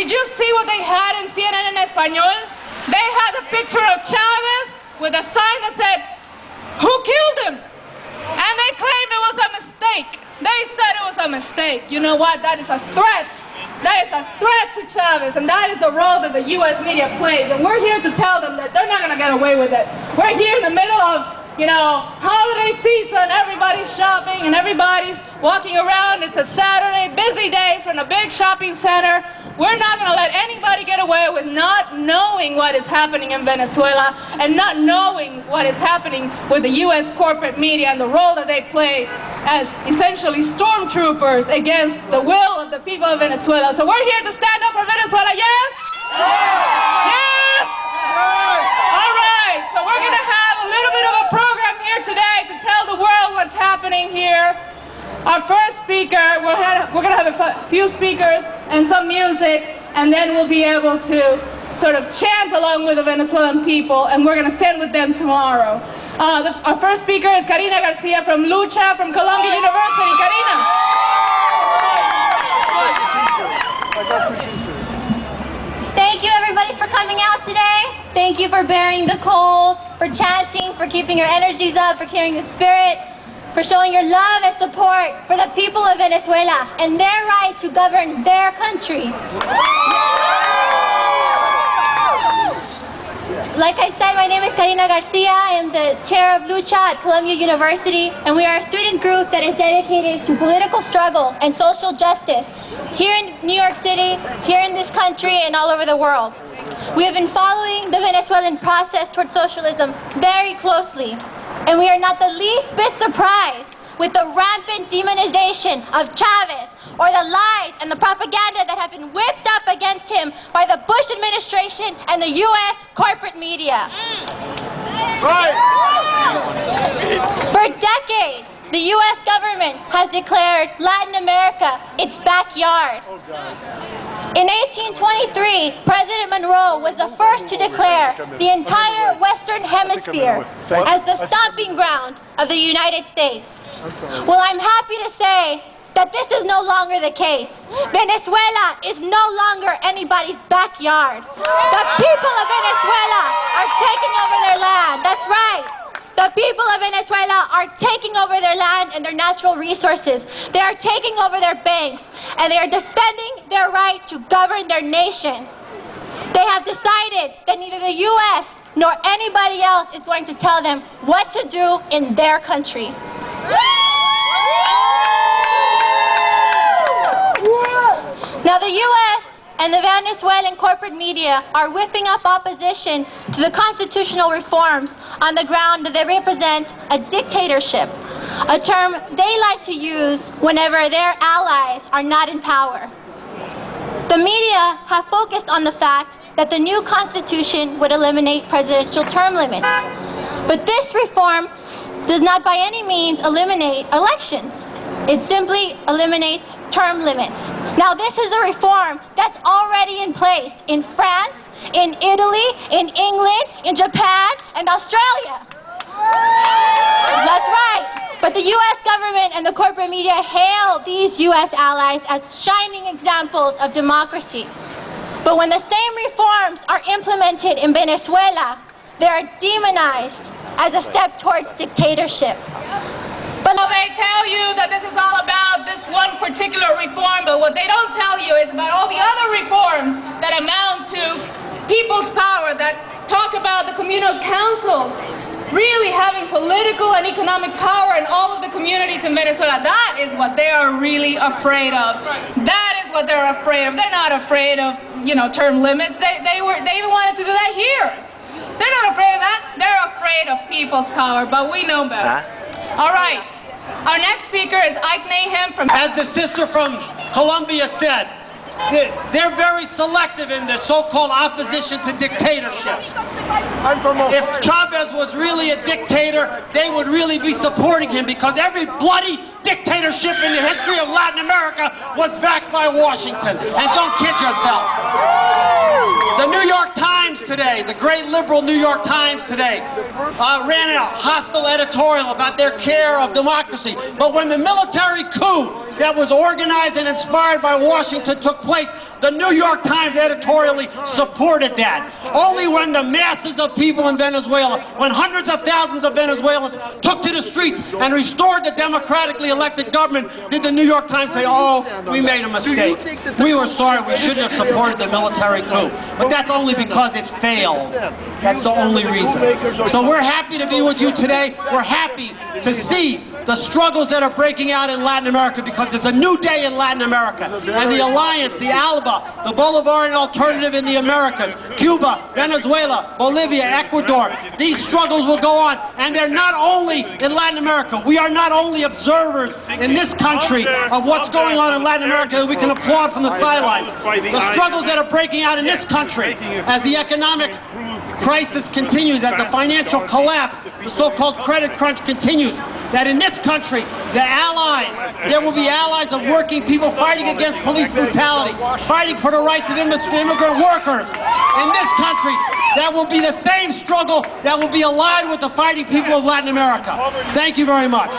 Did you see what they had in CNN en Español? They had a picture of Chavez with a sign that said, "Who killed him?" And they claim it was a mistake. They said it was a mistake. You know what? That is a threat. That is a threat to Chavez, and that is the role that the U.S. media plays. And we're here to tell them that they're not going to get away with it. We're here in the middle of, holiday season. Everybody's shopping and everybody's walking around. It's a Saturday, busy day from a big shopping center. We're not going to let anybody get away with not knowing what is happening in Venezuela and not knowing what is happening with the U.S. corporate media and the role that they play as essentially stormtroopers against the will of the people of Venezuela. So we're here to stand up for Venezuela, yes? Yes? All right, so we're going to have a little bit of a program here today to tell the world what's happening here. Our first speaker, we're going to have a few speakers and some music, and then we'll be able to sort of chant along with the Venezuelan people, and we're going to stand with them tomorrow. Our first speaker is Karina Garcia from Lucha from Columbia University. Karina. Thank you everybody for coming out today. Thank you for bearing the cold, for chanting, for keeping your energies up, for carrying the spirit, for showing your love and support for the people of Venezuela and their right to govern their country. Like I said, my name is Karina Garcia. I am the chair of Lucha at Columbia University, and we are a student group that is dedicated to political struggle and social justice here in New York City, here in this country, and all over the world. We have been following the Venezuelan process towards socialism very closely, and we are not the least bit surprised with the rampant demonization of Chavez, or the lies and the propaganda that have been whipped up against him by the Bush administration and the U.S. corporate media. Right. For decades, the U.S. government has declared Latin America its backyard. In 1823, President Monroe was the first to declare the entire Western Hemisphere as the stomping ground of the United States. Well, I'm happy to say that this is no longer the case. Venezuela is no longer anybody's backyard. The people of Venezuela are taking over their land. That's right. The people of Venezuela are taking over their land and their natural resources. They are taking over their banks, and they are defending their right to govern their nation. They have decided that neither the U.S. nor anybody else is going to tell them what to do in their country. Now the U.S. and the Venezuelan corporate media are whipping up opposition to the constitutional reforms on the ground that they represent a dictatorship, a term they like to use whenever their allies are not in power. The media have focused on the fact that the new constitution would eliminate presidential term limits. But this reform does not by any means eliminate elections. It simply eliminates term limits. Now this is a reform that's already in place in France, in Italy, in England, in Japan, and Australia. That's right. But the U.S. government and the corporate media hail these U.S. allies as shining examples of democracy. But when the same reforms are implemented in Venezuela, they are demonized as a step towards dictatorship. But they tell you that this is all about this one particular reform, but what they don't tell you is about all the other reforms that amount to people's power, that talk about the communal councils really having political and economic power in all of the communities in Venezuela. That is what they are really afraid of. That is what they're afraid of. They're not afraid of, term limits. They even wanted to do that here. They're not afraid of that. They're afraid of people's power, but we know better. All right. Our next speaker is Ike Nahum from... As the sister from Colombia said, they're very selective in the so-called opposition to dictatorships. If Chavez was really a dictator, they would really be supporting him, because every bloody dictatorship in the history of Latin America was backed by Washington. And don't kid yourself. The New York Times today, the great liberal New York Times today, ran a hostile editorial about their care of democracy. But when the military coup that was organized and inspired by Washington took place, The New York Times editorially supported that. Only when the masses of people in Venezuela, when hundreds of thousands of Venezuelans took to the streets and restored the democratically elected government, did the New York Times say, oh, we made a mistake. We were sorry, we shouldn't have supported the military coup. But that's only because it failed. That's the only reason. So we're happy to be with you today. We're happy to see the struggles that are breaking out in Latin America, because it's a new day in Latin America. And the Alliance, the ALBA, the Bolivarian Alternative in the Americas, Cuba, Venezuela, Bolivia, Ecuador, these struggles will go on. And they're not only in Latin America. We are not only observers in this country of what's going on in Latin America that we can applaud from the sidelines. The struggles that are breaking out in this country as the economic crisis continues, as the financial collapse, the so-called credit crunch continues, that in this country, the allies, there will be allies of working people fighting against police brutality, fighting for the rights of immigrant workers. In this country, that will be the same struggle that will be aligned with the fighting people of Latin America. Thank you very much.